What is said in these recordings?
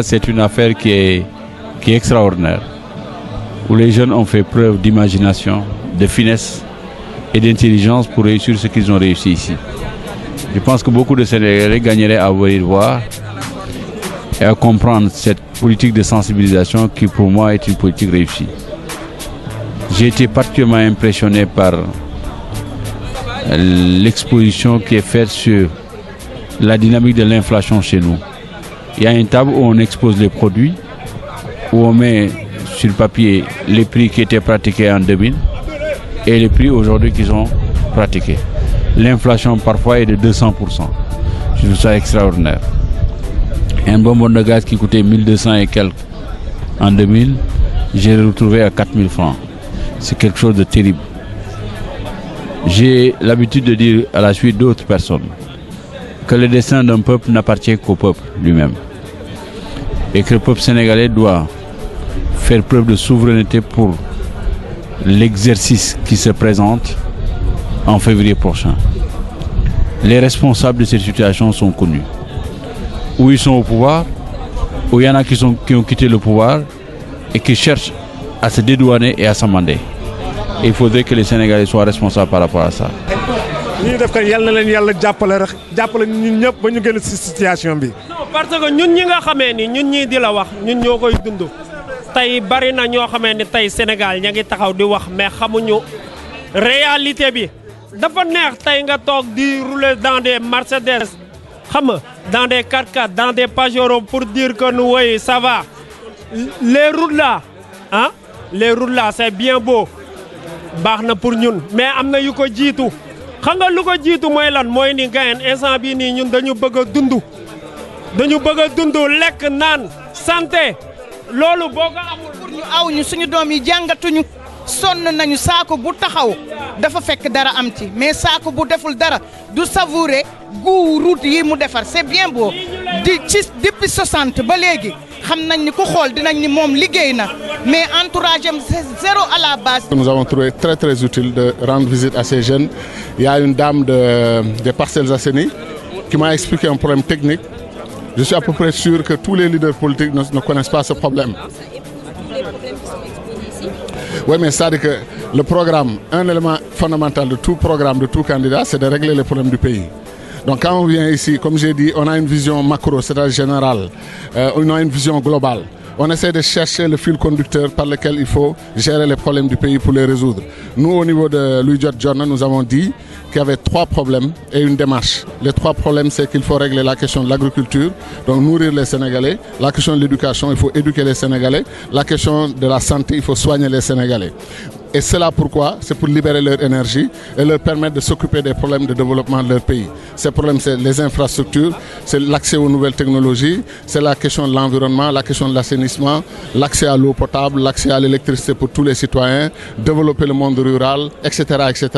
C'est une affaire qui est extraordinaire, où les jeunes ont fait preuve d'imagination, de finesse et d'intelligence pour réussir ce qu'ils ont réussi ici. Je pense que beaucoup de Sénégalais gagneraient à venir voir et à comprendre cette politique de sensibilisation qui pour moi est une politique réussie. J'ai été particulièrement impressionné par l'exposition qui est faite sur la dynamique de l'inflation chez nous. Il y a une table où on expose les produits, où on met sur le papier les prix qui étaient pratiqués en 2000 et les prix aujourd'hui qui sont pratiqués. L'inflation parfois est de 200%. Je trouve ça extraordinaire. Un bonbon de gaz qui coûtait 1200 et quelques en 2000, j'ai retrouvé à 4000 francs. C'est quelque chose de terrible. J'ai l'habitude de dire à la suite d'autres personnes que le destin d'un peuple n'appartient qu'au peuple lui-même. Et que le peuple sénégalais doit faire preuve de souveraineté pour l'exercice qui se présente en février prochain. Les responsables de cette situation sont connus. Ou ils sont au pouvoir, ou il y en a qui ont quitté le pouvoir et qui cherchent à se dédouaner et à s'amender. Il faudrait que les Sénégalais soient responsables par rapport à ça. ñi def ko yalla na leen yalla jappale ñun ñëpp ba ñu gën ci situation bi. non parce que ñun ñi nga xamé ni ñun ñi di la wax ñun ñokoy dund tay bari na ño xamé ni tay Sénégal ña ngi taxaw di wax mais xamuñu réalité bi dafa neex tay nga tok di rouler dans des Mercedes xam nga dans des 4x4 dans des Pajero pour dire que nous oui ça va les routes là hein les routes là c'est bien beau baxna pour ñun mais amna yu ko jitu xam nga lu ko jiitu mooy lan mooy ni gayen instant bii nii ñun dañu bëgg a dund lekk naan santé loolu boo ko amul pour ñu aw ñu suñu doom yi jàngatuñu sonn nañu saako bu taxaw dafa fekk dara am ci mais saako bu deful dara du savourer goût route yi mu defar c'est bien beau depuis 60 ba léegi xam nañ ni ku xool dinañ ni moom liggéey na mais entourage am c'est zéro à la base. Nous avons trouvé très très utile de rendre visite à ces jeunes. Il y a une dame des Parcelles Assainies qui m'a expliqué un problème technique. Je suis à peu près sûr que tous les leaders politiques ne connaissent pas ce problème. Oui, mais c'est-à-dire que le programme, un élément fondamental de tout programme, de tout candidat, c'est de régler les problèmes du pays. Donc quand on vient ici, comme j'ai dit, on a une vision macro, c'est-à-dire générale, on a une vision globale. On essaie de chercher le fil conducteur par lequel il faut gérer les problèmes du pays pour les résoudre. Nous, au niveau de Louis Dior, nous avons dit qu'il y avait 3 problèmes et une démarche. Les 3 problèmes, c'est qu'il faut régler la question de l'agriculture, donc nourrir les Sénégalais. La question de l'éducation, il faut éduquer les Sénégalais. La question de la santé, il faut soigner les Sénégalais. Et cela pourquoi? C'est pour libérer leur énergie et leur permettre de s'occuper des problèmes de développement de leur pays. Ces problèmes, c'est les infrastructures, c'est l'accès aux nouvelles technologies, c'est la question de l'environnement, la question de l'assainissement, l'accès à l'eau potable, l'accès à l'électricité pour tous les citoyens, développer le monde rural, etc., etc.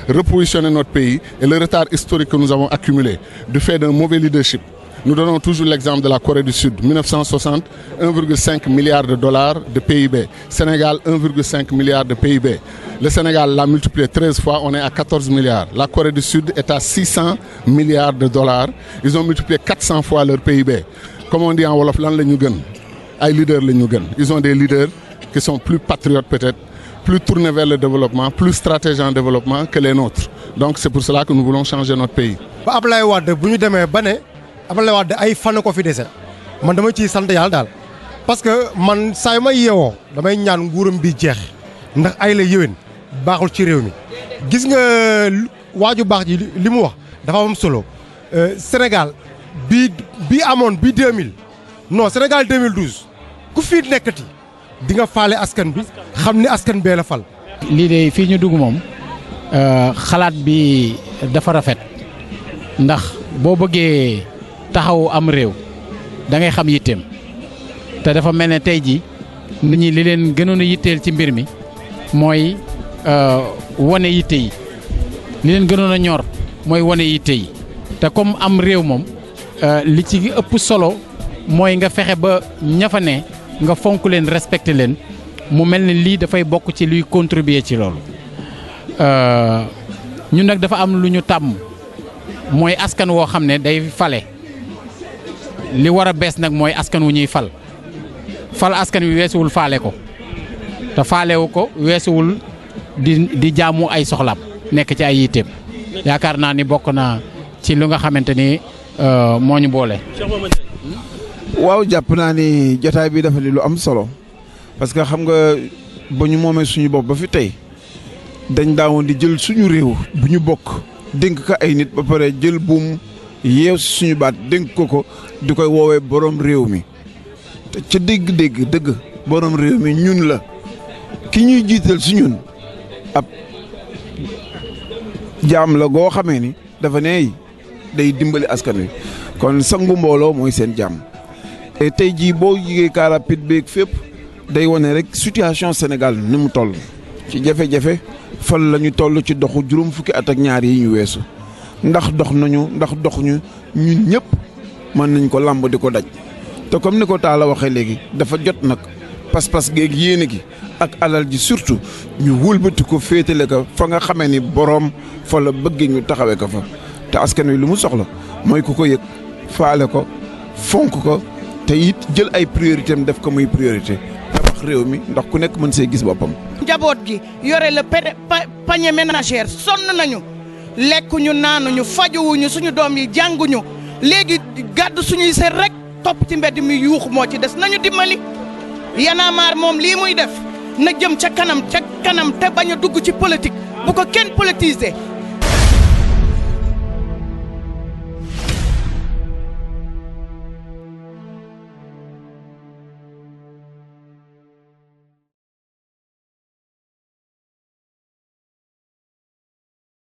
Repositionner notre pays et le retard historique que nous avons accumulé du fait d'un mauvais leadership. Nous donnons toujours l'exemple de la Corée du Sud. 1960, 1,5 milliard de dollars de PIB. Sénégal, 1,5 milliard de PIB. Le Sénégal l'a multiplié 13 fois, on est à 14 milliards. La Corée du Sud est à 600 milliards de dollars. Ils ont multiplié 400 fois leur PIB. Comme on dit en Wolof, lan la ñu gën ay leaders la ñu gën. Ils ont des leaders qui sont plus patriotes peut-être, plus tournés vers le développement, plus stratèges en développement que les nôtres. Donc c'est pour cela que nous voulons changer notre pays. ba Ablaye Wade bu ñu demee ba ne Ablaye Wade ay fan ko fi dese man dama ciy sant yàlla daal parce que man saa yu may yeewoo damay ñaan nguuram bi jeex ndax ay la yéwén baaxul ci réew mi gis nga waaju baax ji li mu wax dafa am solo Sénégal bi amoon bi 2000 non Sénégal 2012 ku fi nekkati di nga faale askan bi xam ni askan bee la fal. lii de fii ñu dugg moom xalaat bi dafa rafet ndax boo bëggee taxaw am réew da ngay xam yitteem te dafa mel ne tey ji nit ñi li leen gënoon a yitteel ci mbir mi mooy wane yitte yi li leen gënoon a ñor mooy wane yitte yi te comme am réew moom li ci ëpp solo mooy nga fexe ba ña fa ne nga fonk leen respecté leen mu mel ne lii dafay bokk ci luy contribuer ci loolu ñun nag dafa am lu ñu tàmm mooy askan woo xam ne day fale li war a bees nag mooy askan wu ñuy fal askan wi weesuwul faale ko te faalewu ko weesuwul di jaamu ay soxlaam nekk ci ay yitteem yaakaar naa ni bokk na ci lu nga xamante ni moo ñu boole. waaw jàpp naa ni jotaay bi dafa di lu am solo parce que xam nga ba ñu moomee suñu bopp ba fi tey dañ daawoon di jël suñu réew bu ñu bokk dénk ko ay nit ba pare jël buum yeew si suñu baat dénk ko di koy woowee borom réew mi te ca dëgg borom réew mi ñun la ki ñuy jiital si ñun ab jaam la goo xamee ni dafa ne day dimbali askan wi kon sangu mbooloo mooy seen jaam et tey jii boo yigee car rapide beeg fépp day wane rek situation Sénégal ni mu toll ci jafe-jafe fan la ñu toll ci doxu juróom fukki at ak ñaar yi ñu weesu ndax dox nañu ndax doxuñu ñun ñëpp mën nañ ko làmb di ko daj te comme ni ko Talla waxee léegi dafa jot nag pas-pas géeg yéene gi ak alal ji surtout ñu wëlbati ko féetale ko fa nga xamee ni boroom fa la bëgg ñu taxawee ko fa te askan wi lu mu soxla mooy ku ko yëg faale ko fonk ko te it jël ay priorité am def ko muy priorité tabax réew mi ndax ku nekk mën see gis boppam. njaboot gi yore le panier ménagère sonn nañu lekkuñu naanuñu fajuwuñu suñu doom yi jànguñu léegi gàddu suñuy seet rek topp ci mbedd mi yuux moo ci des nañu dimbali. Y'en a marre moom lii muy def na jëm ca kanam te bañ a dugg ci politique bu ko kenn politiser